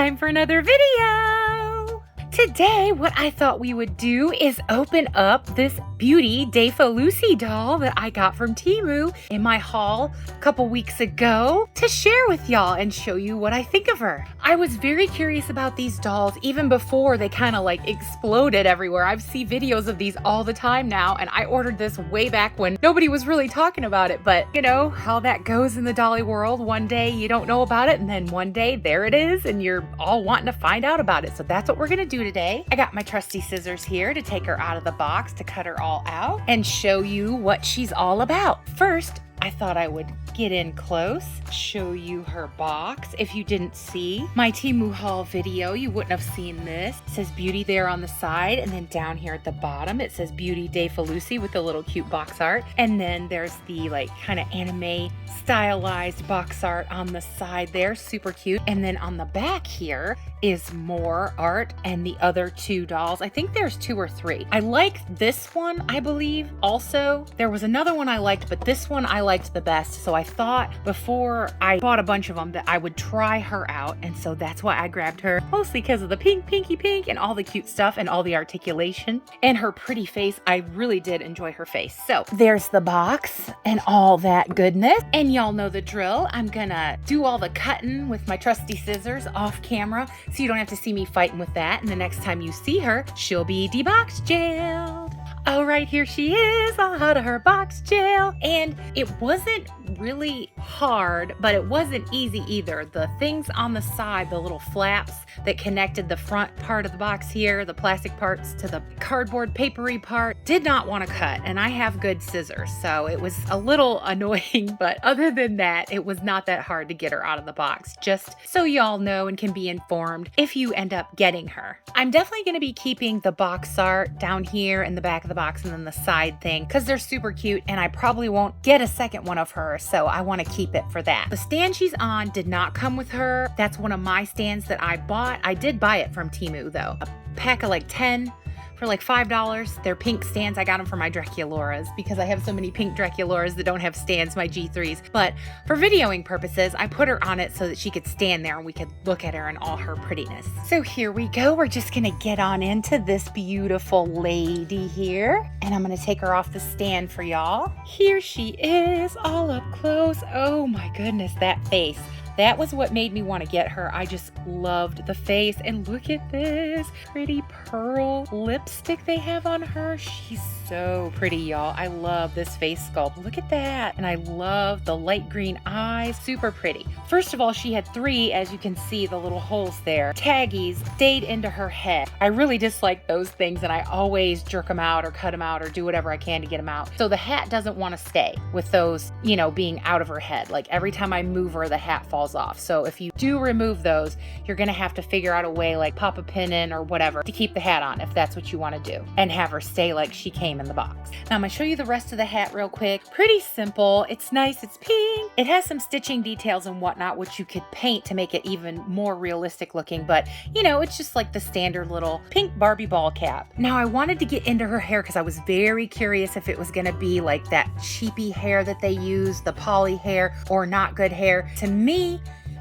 time for another video. Today, what I thought we would do is open up this Beauty Defa Lucy doll that I got from TEMU in my haul a couple weeks ago to share with y'all and show you what I think of her. I was very curious about these dolls even before they kind of like exploded everywhere. I see videos of these all the time now, and I ordered this way back when nobody was really talking about it. But you know how that goes in the dolly world. One day you don't know about it, and then one day there it is, and you're all wanting to find out about it. So that's what we're gonna do today. I got my trusty scissors here to take her out of the box, to cut her all out and show you what she's all about. First, I thought I would get in close, show you her box. If you didn't see my TEMU haul video, you wouldn't have seen this. It says Beauty there on the side, and then down here at the bottom it says Beauty Defa Lucy with the little cute box art. And then there's the like kind of anime stylized box art on the side there, super cute. And then on the back here is more art and the other two dolls. I think there's 2 or 3. I like this one, I believe. Also, there was another one I liked, but this one I liked the best. So I thought before I bought a bunch of them that I would try her out. And so that's why I grabbed her, mostly because of the pinky pink and all the cute stuff and all the articulation and her pretty face. I really did enjoy her face. So there's the box and all that goodness. And y'all know the drill. I'm gonna do all the cutting with my trusty scissors off camera, so you don't have to see me fighting with that. And the next time you see her, she'll be de-box jailed. All right, here she is, all out of her box jail. And it wasn't really hard, but it wasn't easy either. The things on the side, the little flaps that connected the front part of the box here, the plastic parts to the cardboard papery part, did not want to cut. And I have good scissors, so it was a little annoying, but other than that, it was not that hard to get her out of the box, just so y'all know and can be informed if you end up getting her. I'm definitely going to be keeping the box art down here in the back of the box and then the side thing, because they're super cute, and I probably won't get a second one of her, so I want to keep it for that. The stand she's on did not come with her. That's one of my stands that I bought. I did buy it from TEMU though. A pack of like 10 for like $5. They're pink stands. I got them for my Draculoras because I have so many pink Draculoras that don't have stands, my G3s. But for videoing purposes, I put her on it so that she could stand there and we could look at her in all her prettiness. So here we go. We're just gonna get on into this beautiful lady here, and I'm gonna take her off the stand for y'all. Here she is, all up close. Oh my goodness, that face. That was what made me want to get her. I just loved the face. And look at this pretty pearl lipstick they have on her. She's so pretty, y'all. I love this face sculpt. Look at that. And I love the light green eyes. Super pretty. First of all, she had 3, as you can see, the little holes there. Taggies stayed into her head. I really dislike those things, and I always jerk them out or cut them out or do whatever I can to get them out. So the hat doesn't want to stay with those, you know, being out of her head. Like every time I move her, the hat falls off. So if you do remove those, you're gonna have to figure out a way, like pop a pin in or whatever, to keep the hat on if that's what you want to do, and have her stay like she came in the box. Now I'm gonna show you the rest of the hat real quick. Pretty simple. It's nice. It's pink. It has some stitching details and whatnot, which you could paint to make it even more realistic looking, but you know, it's just like the standard little pink Barbie ball cap. Now I wanted to get into her hair because I was very curious if it was gonna be like that cheapy hair that they use, the poly hair, or not good hair. To me,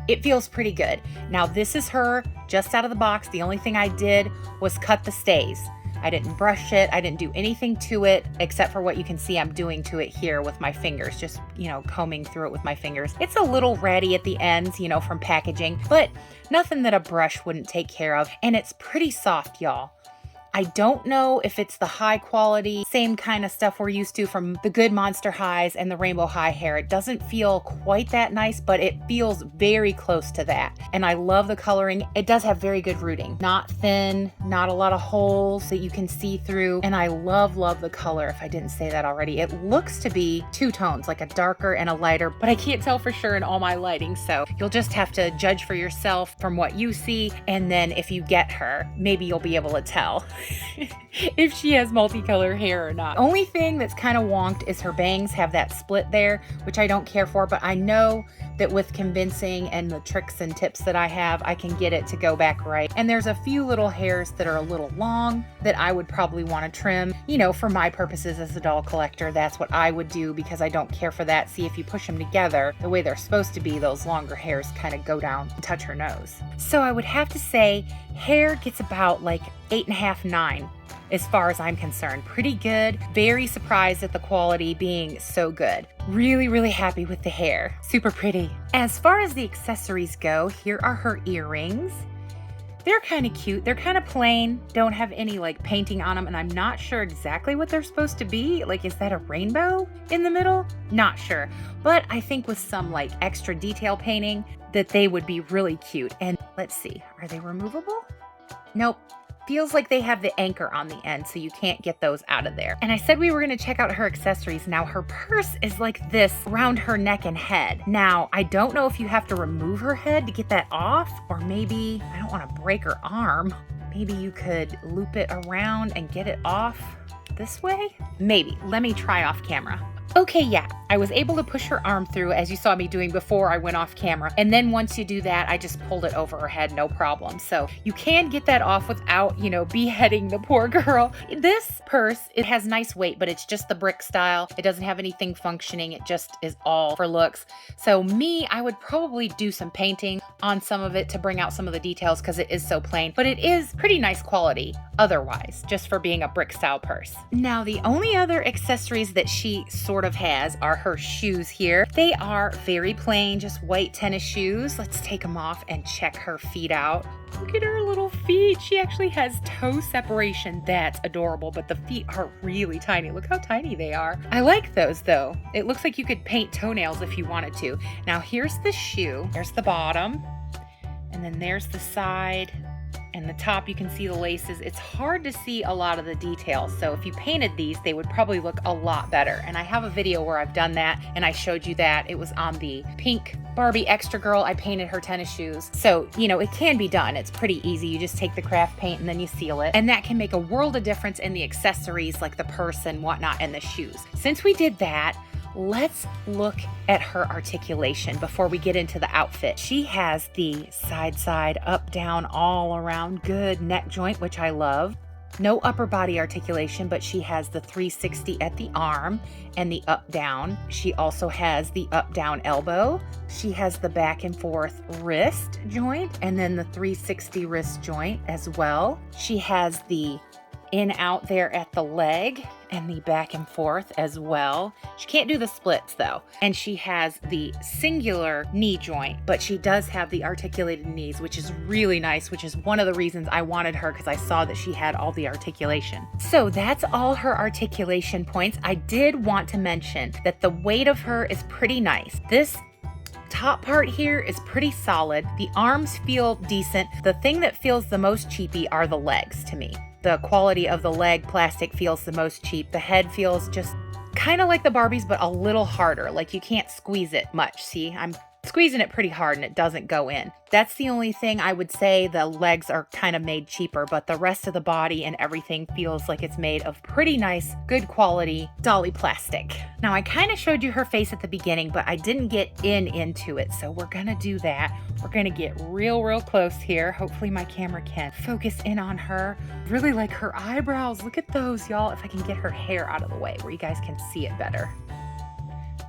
it feels pretty good. Now this is her just out of the box. The only thing I did was cut the stays. I didn't brush it. I didn't do anything to it except for what you can see I'm doing to it here with my fingers, just, you know, combing through it with my fingers. It's a little ratty at the ends, you know, from packaging, but nothing that a brush wouldn't take care of. And it's pretty soft, y'all. I don't know if it's the high quality, same kind of stuff we're used to from the Good Monster Highs and the Rainbow High hair. It doesn't feel quite that nice, but it feels very close to that. And I love the coloring. It does have very good rooting. Not thin, not a lot of holes that you can see through. And I love the color, if I didn't say that already. It looks to be 2 tones, like a darker and a lighter, but I can't tell for sure in all my lighting. So you'll just have to judge for yourself from what you see. And then if you get her, maybe you'll be able to tell if she has multicolor hair or not. Only thing that's kind of wonked is her bangs have that split there, which I don't care for, but I know that with convincing and the tricks and tips that I have, I can get it to go back right. And there's a few little hairs that are a little long that I would probably want to trim. You know, for my purposes as a doll collector, that's what I would do because I don't care for that. See, if you push them together the way they're supposed to be, those longer hairs kind of go down and touch her nose. So I would have to say hair gets about like 8.5, 9. As far as I'm concerned. Pretty good. Very surprised at the quality being so good. Really, really happy with the hair. Super pretty. As far as the accessories go, here are her earrings. They're kind of cute. They're kind of plain, don't have any like painting on them, and I'm not sure exactly what they're supposed to be. Like, is that a rainbow in the middle? Not sure. But I think with some like extra detail painting that they would be really cute. And let's see, are they removable? Nope. Feels like they have the anchor on the end, so you can't get those out of there. And I said we were going to check out her accessories. Now, her purse is like this around her neck and head. Now, I don't know if you have to remove her head to get that off, or maybe, I don't want to break her arm. Maybe you could loop it around and get it off this way? Maybe. Let me try off camera. Okay, yeah, I was able to push her arm through as you saw me doing before I went off camera. And then once you do that, I just pulled it over her head, no problem. So you can get that off without, beheading the poor girl. This purse, it has nice weight, but it's just the brick style. It doesn't have anything functioning. It just is all for looks. So I would probably do some painting on some of it to bring out some of the details because it is so plain, but it is pretty nice quality otherwise, just for being a brick style purse. Now, the only other accessories that she sort of has are her shoes here. They are very plain, just white tennis shoes. Let's take them off and check her feet out. Look at her little feet. She actually has toe separation. That's adorable, but the feet are really tiny. Look how tiny they are. I like those though. It looks like you could paint toenails if you wanted to. Now here's the shoe. There's the bottom, and then there's the side. And the top, you can see the laces. It's hard to see a lot of the details. So if you painted these, they would probably look a lot better. And I have a video where I've done that and I showed you that. It was on the pink Barbie Extra Girl. I painted her tennis shoes. So, it can be done. It's pretty easy. You just take the craft paint and then you seal it. And that can make a world of difference in the accessories like the purse and whatnot and the shoes. Since we did that, let's look at her articulation before we get into the outfit. She has the side, up, down, all around good neck joint, which I love. No upper body articulation, but she has the 360 at the arm and the up down. She also has the up down elbow. She has the back and forth wrist joint and then the 360 wrist joint as well. She has the in out there at the leg and the back and forth as well. She can't do the splits though. And she has the singular knee joint, but she does have the articulated knees, which is really nice, which is one of the reasons I wanted her because I saw that she had all the articulation. So that's all her articulation points. I did want to mention that the weight of her is pretty nice. This top part here is pretty solid. The arms feel decent. The thing that feels the most cheapy are the legs to me. The quality of the leg plastic feels the most cheap. The head feels just kind of like the Barbies, but a little harder. Like you can't squeeze it much. See, I'm squeezing it pretty hard and it doesn't go in. That's the only thing I would say. The legs are kind of made cheaper, but the rest of the body and everything feels like it's made of pretty nice, good quality Dolly plastic. Now, I kind of showed you her face at the beginning, but I didn't get into it. So we're going to do that. We're going to get real close here. Hopefully my camera can focus in on her. Really like her eyebrows. Look at those, y'all. If I can get her hair out of the way where you guys can see it better.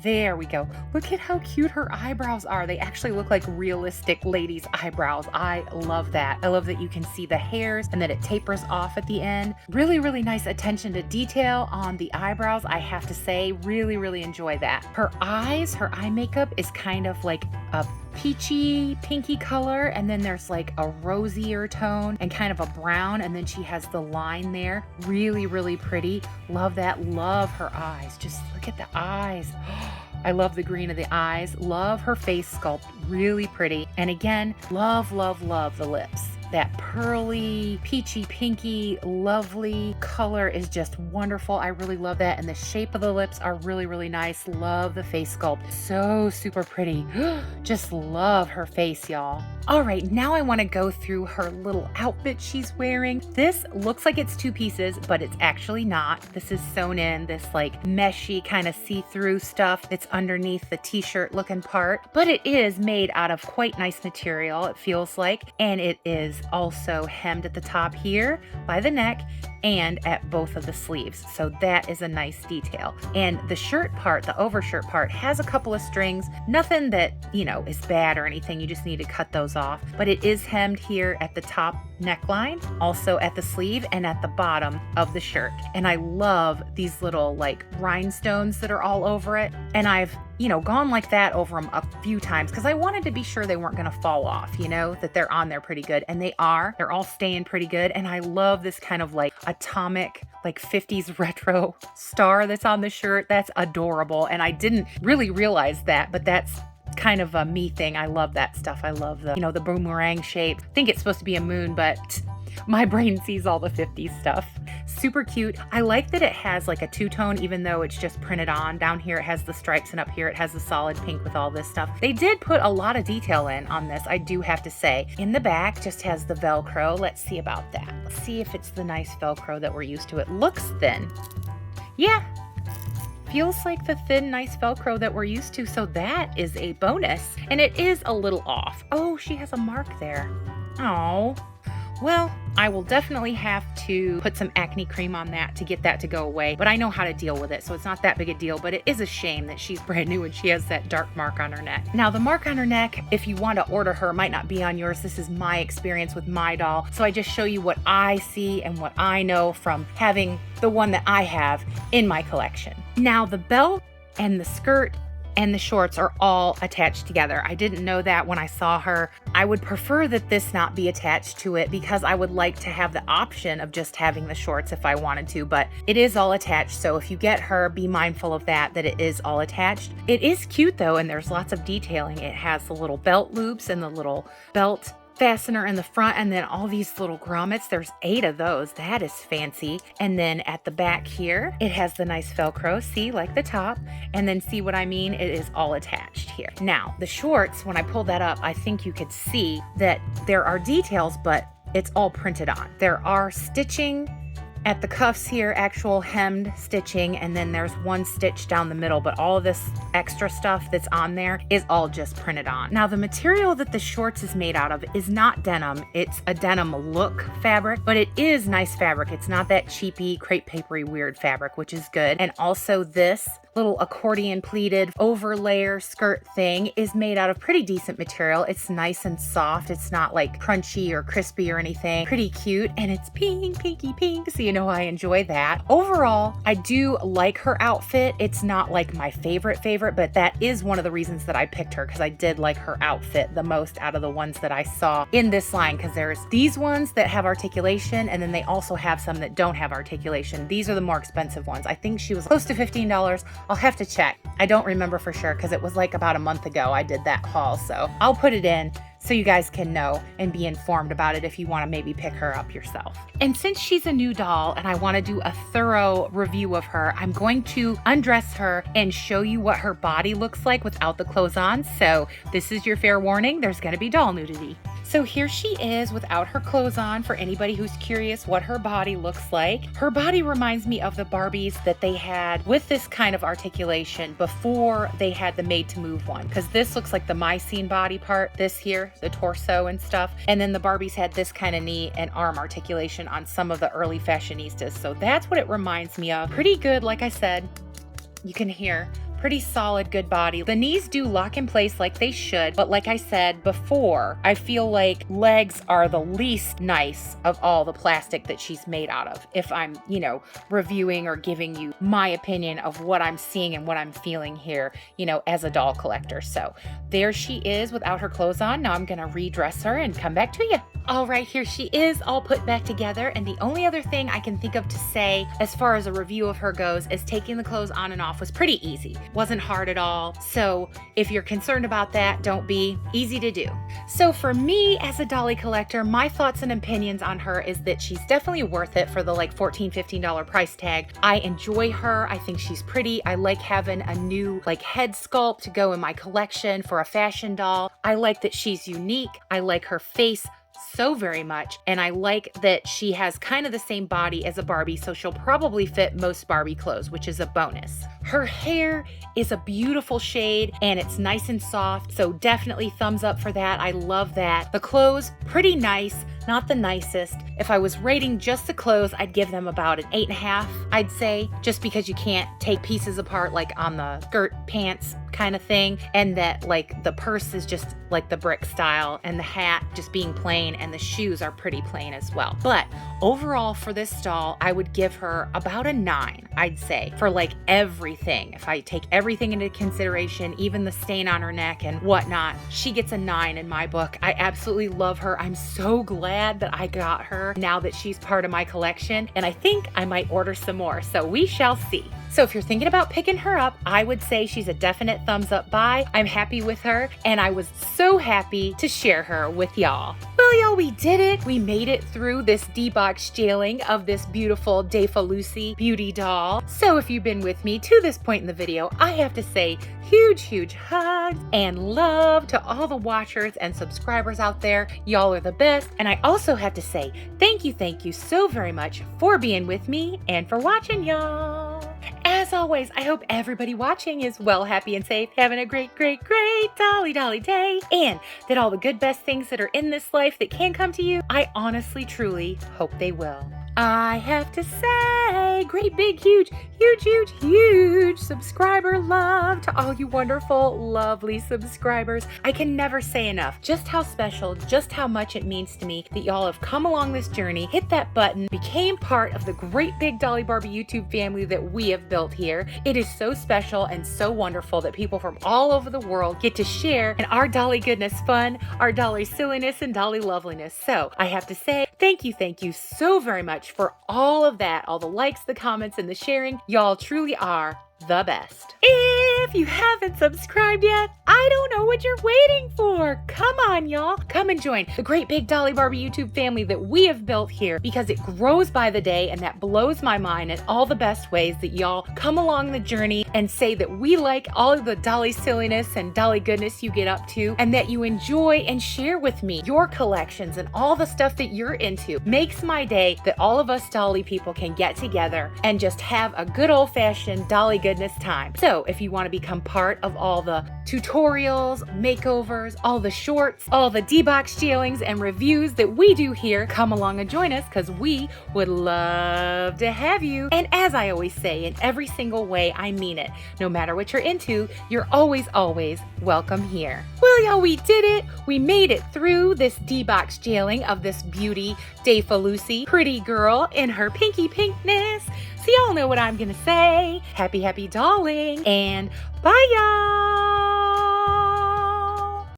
There we go. Look at how cute her eyebrows are. They actually look like realistic ladies' eyebrows. I love that. I love that you can see the hairs and that it tapers off at the end. Really nice attention to detail on the eyebrows. I have to say, really enjoy that. Her eyes, her eye makeup is kind of like a peachy, pinky color, and then there's like a rosier tone and kind of a brown, and then she has the line there. Really pretty. Love that. Love her eyes. Just look at the eyes. I love the green of the eyes. Love her face sculpt. Really pretty. And again, love the lips. that pearly, peachy, pinky, lovely color is just wonderful. I really love that. And the shape of the lips are really, really nice. Love the face sculpt. So super pretty. Just love her face, y'all. All right, now I want to go through her little outfit she's wearing. This looks like it's two pieces, but it's actually not. This is sewn in, this like meshy kind of see-through stuff that's underneath the t-shirt looking part, but it is made out of quite nice material, it feels like, and it is also hemmed at the top here by the neck and at both of the sleeves. So that is a nice detail. And the shirt part, the overshirt part, has a couple of strings, nothing that, is bad or anything. You just need to cut those off, but it is hemmed here at the top neckline, also at the sleeve and at the bottom of the shirt. And I love these little like rhinestones that are all over it. And I've gone like that over them a few times because I wanted to be sure they weren't going to fall off, that they're on there pretty good. And they are. They're all staying pretty good. And I love this kind of like atomic, like 50s retro star that's on the shirt. That's adorable. And I didn't really realize that, but that's kind of a me thing. I love that stuff. I love the boomerang shape. I think it's supposed to be a moon, but my brain sees all the 50s stuff. Super cute. I like that it has like a two-tone, even though it's just printed on. Down here it has the stripes and up here it has the solid pink with all this stuff. They did put a lot of detail in on this, I do have to say. In the back just has the Velcro. Let's see about that. Let's see if it's the nice Velcro that we're used to. It looks thin. Yeah. Feels like the thin, nice Velcro that we're used to, so that is a bonus. And it is a little off. Oh, she has a mark there. Oh. Well, I will definitely have to put some acne cream on that to get that to go away, but I know how to deal with it, so it's not that big a deal, but it is a shame that she's brand new and she has that dark mark on her neck. Now, the mark on her neck, if you want to order her, might not be on yours. This is my experience with my doll, so I just show you what I see and what I know from having the one that I have in my collection. Now, the belt and the skirt and the shorts are all attached together. I didn't know that when I saw her. I would prefer that this not be attached to it because I would like to have the option of just having the shorts if I wanted to, but it is all attached. So if you get her, be mindful of that it is all attached. It is cute though, and there's lots of detailing. It has the little belt loops and the little belt fastener in the front, and then all these little grommets. There's 8 of those. That is fancy. And then at the back here, it has the nice Velcro, see, like the top, and then see what I mean? It is all attached here. Now, the shorts, when I pulled that up, I think you could see that there are details, but it's all printed on. There are stitching at the cuffs here, actual hemmed stitching, and then there's one stitch down the middle, but all of this extra stuff that's on there is all just printed on. Now, the material that the shorts is made out of is not denim. It's a denim look fabric, but it is nice fabric. It's not that cheapy, crepe papery weird fabric, which is good. And also this little accordion pleated overlayer skirt thing is made out of pretty decent material. It's nice and soft. It's not like crunchy or crispy or anything. Pretty cute, and it's pink, pinky pink, so you know I enjoy that. Overall, I do like her outfit. It's not like my favorite, but that is one of the reasons that I picked her, because I did like her outfit the most out of the ones that I saw in this line, because there's these ones that have articulation, and then they also have some that don't have articulation. These are the more expensive ones. I think she was close to $15. I'll have to check. I don't remember for sure because it was like about a month ago I did that haul, so I'll put it in so you guys can know and be informed about it if you want to maybe pick her up yourself. And since she's a new doll and I want to do a thorough review of her, I'm going to undress her and show you what her body looks like without the clothes on. So this is your fair warning, there's going to be doll nudity. So here she is without her clothes on for anybody who's curious what her body looks like. Her body reminds me of the Barbies that they had with this kind of articulation before they had the made to move one, because this looks like the My Scene body part, this here, the torso and stuff. And then the Barbies had this kind of knee and arm articulation on some of the early fashionistas. So that's what it reminds me of. Pretty good, like I said, you can hear. Pretty solid, good body. The knees do lock in place like they should, but like I said before, I feel like legs are the least nice of all the plastic that she's made out of. If I'm, reviewing or giving you my opinion of what I'm seeing and what I'm feeling here, as a doll collector. So there she is without her clothes on. Now I'm gonna redress her and come back to you. All right, here she is all put back together, and the only other thing I can think of to say as far as a review of her goes is taking the clothes on and off was pretty easy. wasn't hard at all. So if you're concerned about that, don't be. Easy to do. So for me as a Dolly collector, my thoughts and opinions on her is that she's definitely worth it for the like $14, $15 price tag. I enjoy her. I think she's pretty. I like having a new like head sculpt to go in my collection for a fashion doll. I like that she's unique. I like her face so very much, and I like that she has kind of the same body as a Barbie, so she'll probably fit most Barbie clothes, which is a bonus. Her hair is a beautiful shade and it's nice and soft, so definitely thumbs up for that. I love that. The clothes, pretty nice, not the nicest. If I was rating just the clothes, I'd give them about an 8.5, I'd say, just because you can't take pieces apart like on the skirt, pants kind of thing, and that like the purse is just like the brick style and the hat just being plain and the shoes are pretty plain as well. But overall for this doll, I would give her about a 9, I'd say, for like everything. If I take everything into consideration, even the stain on her neck and whatnot, she gets a 9 in my book. I absolutely love her. I'm so glad that I got her now that she's part of my collection, and I think I might order some more, so we shall see. So if you're thinking about picking her up, I would say she's a definite thumbs up buy. I'm happy with her, and I was so happy to share her with y'all. Well, y'all, we did it. We made it through this D-box jailing of this beautiful Defa Lucy beauty doll. So if you've been with me to this point in the video, I have to say huge hugs and love to all the watchers and subscribers out there. Y'all are the best. And I also have to say thank you so very much for being with me and for watching, y'all. As always, I hope everybody watching is well, happy, and safe, having a great Dolly day, and that all the good best things that are in this life that can come to you, I honestly, truly hope they will. I have to say, great big, huge subscriber love to all you wonderful, lovely subscribers. I can never say enough just how special, just how much it means to me that y'all have come along this journey, hit that button, became part of the great big Dolly Barbie YouTube family that we have built here. It is so special and so wonderful that people from all over the world get to share in our Dolly goodness fun, our Dolly silliness, and Dolly loveliness. So I have to say, thank you so very much for all of that, all the likes, the comments, and the sharing. Y'all truly are the best. If you haven't subscribed yet, I don't know what you're waiting for. Come on, y'all. Come and join the great big Dolly Barbie YouTube family that we have built here, because it grows by the day, and that blows my mind in all the best ways that y'all come along the journey and say that we like all of the Dolly silliness and Dolly goodness you get up to, and that you enjoy and share with me your collections and all the stuff that you're into. Makes my day that all of us Dolly people can get together and just have a good old-fashioned Dolly goodness time. So if you want to become part of all the tutorials, makeovers, all the shorts, all the D-box jailings and reviews that we do here, come along and join us, because we would love to have you. And as I always say, in every single way, I mean it. No matter what you're into, you're always welcome here. Well, y'all, we did it. We made it through this D-box jailing of this beauty Defa Lucy, pretty girl in her pinky pinkness. So y'all know what I'm gonna say. Happy dolling, and bye, y'all.